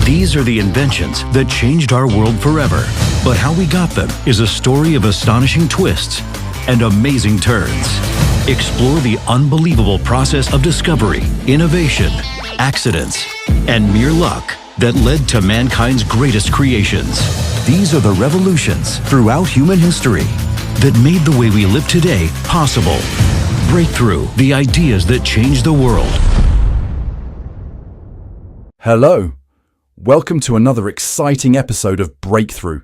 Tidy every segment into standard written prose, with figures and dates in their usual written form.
These are the inventions that changed our world forever. But how we got them is a story of astonishing twists and amazing turns. Explore the unbelievable process of discovery, innovation, accidents, and mere luck that led to mankind's greatest creations. These are the revolutions throughout human history that made the way we live today possible. Breakthrough, the ideas that change the world. Hello. Welcome to another exciting episode of Breakthrough,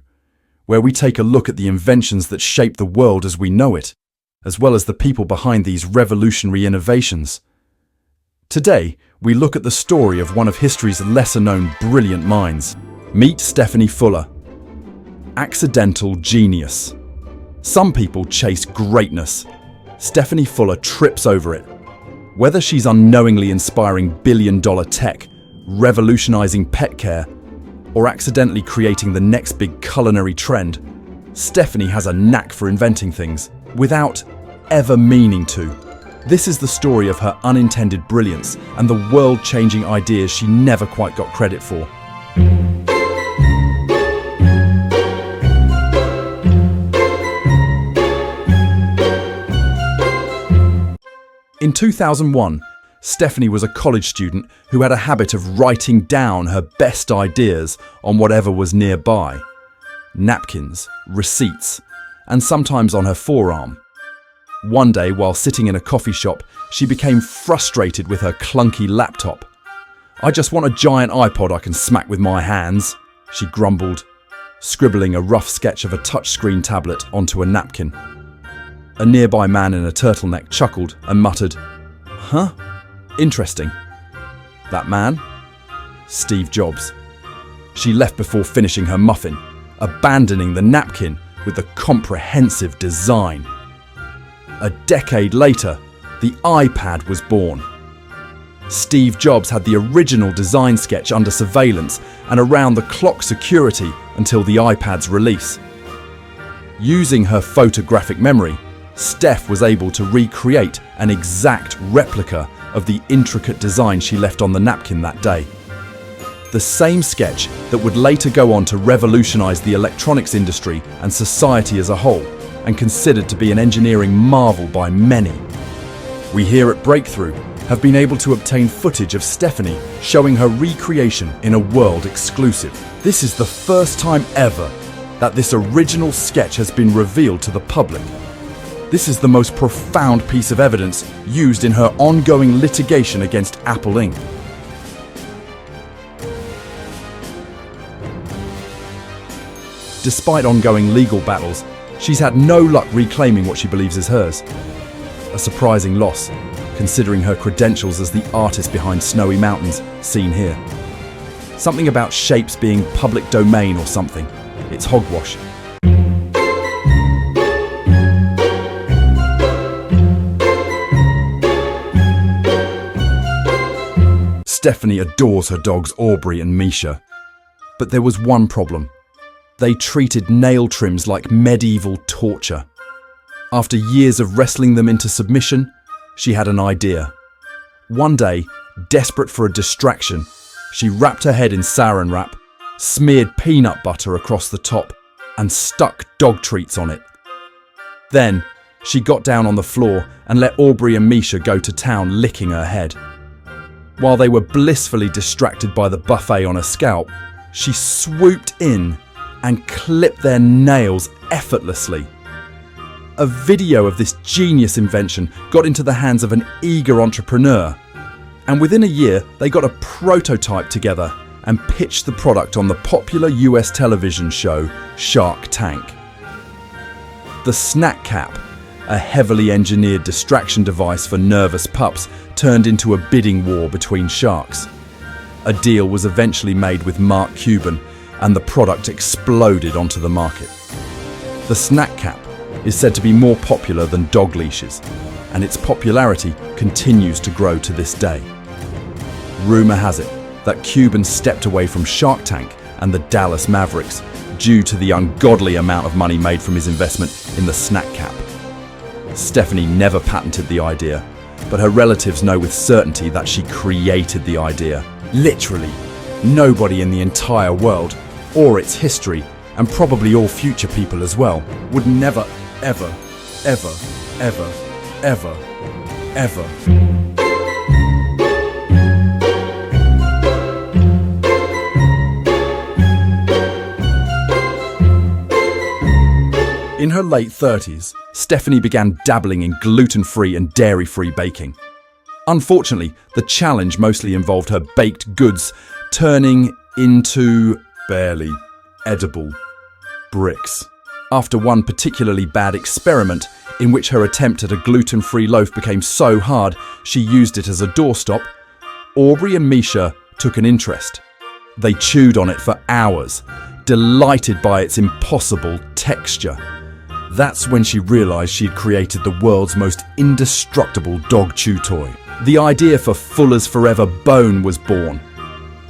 where we take a look at the inventions that shape the world as we know it, as well as the people behind these revolutionary innovations. Today, we look at the story of one of history's lesser-known brilliant minds. Meet Stephanie Fuller. Accidental genius. Some people chase greatness. Stephanie Fuller trips over it. Whether she's unknowingly inspiring billion-dollar tech, revolutionizing pet care, or accidentally creating the next big culinary trend, Stephanie has a knack for inventing things without ever meaning to. This is the story of her unintended brilliance and the world-changing ideas she never quite got credit for. In 2001, Stephanie was a college student who had a habit of writing down her best ideas on whatever was nearby. Napkins, receipts, and sometimes on her forearm. One day, while sitting in a coffee shop, she became frustrated with her clunky laptop. "I just want a giant iPod I can smack with my hands," she grumbled, scribbling a rough sketch of a touchscreen tablet onto a napkin. A nearby man in a turtleneck chuckled and muttered, "Huh? Interesting." That man? Steve Jobs. She left before finishing her muffin, abandoning the napkin with the comprehensive design. A decade later, the iPad was born. Steve Jobs had the original design sketch under surveillance and around-the-clock security until the iPad's release. Using her photographic memory, Steph was able to recreate an exact replica of the intricate design she left on the napkin that day. The same sketch that would later go on to revolutionize the electronics industry and society as a whole, and considered to be an engineering marvel by many. We here at Breakthrough have been able to obtain footage of Stephanie showing her recreation in a world exclusive. This is the first time ever that this original sketch has been revealed to the public. This is the most profound piece of evidence used in her ongoing litigation against Apple Inc. Despite ongoing legal battles, she's had no luck reclaiming what she believes is hers. A surprising loss, considering her credentials as the artist behind Snowy Mountains, seen here. Something about shapes being public domain or something. It's hogwash. Stephanie adores her dogs Aubrey and Misha. But there was one problem. They treated nail trims like medieval torture. After years of wrestling them into submission, she had an idea. One day, desperate for a distraction, she wrapped her head in saran wrap, smeared peanut butter across the top, and stuck dog treats on it. Then, she got down on the floor and let Aubrey and Misha go to town licking her head. While they were blissfully distracted by the buffet on her scalp, she swooped in and clipped their nails effortlessly. A video of this genius invention got into the hands of an eager entrepreneur, and within a year they got a prototype together and pitched the product on the popular US television show Shark Tank. The Snack Cap, a heavily engineered distraction device for nervous pups, turned into a bidding war between sharks. A deal was eventually made with Mark Cuban, and the product exploded onto the market. The Snack Cap is said to be more popular than dog leashes, and its popularity continues to grow to this day. Rumour has it that Cuban stepped away from Shark Tank and the Dallas Mavericks due to the ungodly amount of money made from his investment in the Snack Cap. Stephanie never patented the idea, but her relatives know with certainty that she created the idea. Literally Nobody in the entire world, or its history, and probably all future people as well, would never, ever, ever, ever, ever, ever. In her late 30s, Stephanie began dabbling in gluten-free and dairy-free baking. Unfortunately, the challenge mostly involved her baked goods turning into barely edible bricks. After one particularly bad experiment in which her attempt at a gluten-free loaf became so hard she used it as a doorstop, Aubrey and Misha took an interest. They chewed on it for hours, delighted by its impossible texture. That's when she realised she'd created the world's most indestructible dog chew toy. The idea for Fuller's Forever Bone was born.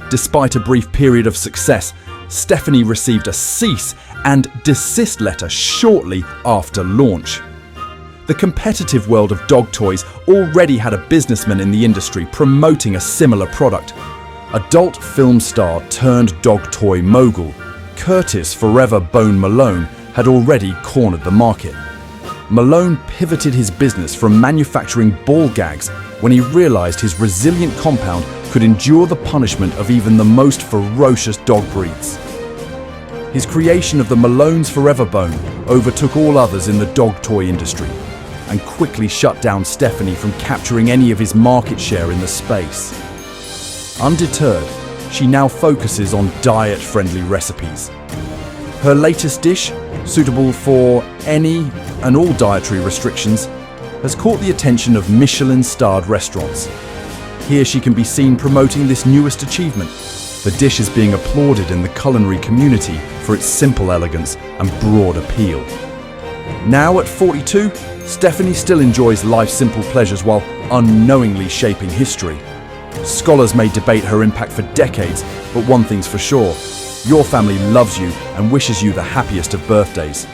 Despite a brief period of success, Stephanie received a cease and desist letter shortly after launch. The competitive world of dog toys already had a businessman in the industry promoting a similar product. Adult film star turned dog toy mogul, Curtis Forever Bone Malone, had already cornered the market. Malone pivoted his business from manufacturing ball gags when he realized his resilient compound could endure the punishment of even the most ferocious dog breeds. His creation of the Malone's Forever Bone overtook all others in the dog toy industry and quickly shut down Stephanie from capturing any of his market share in the space. Undeterred, she now focuses on diet-friendly recipes. Her latest dish, suitable for any and all dietary restrictions, has caught the attention of Michelin-starred restaurants. Here she can be seen promoting this newest achievement. The dish is being applauded in the culinary community for its simple elegance and broad appeal. Now at 42, Stephanie still enjoys life's simple pleasures while unknowingly shaping history. Scholars may debate her impact for decades, but one thing's for sure: your family loves you and wishes you the happiest of birthdays.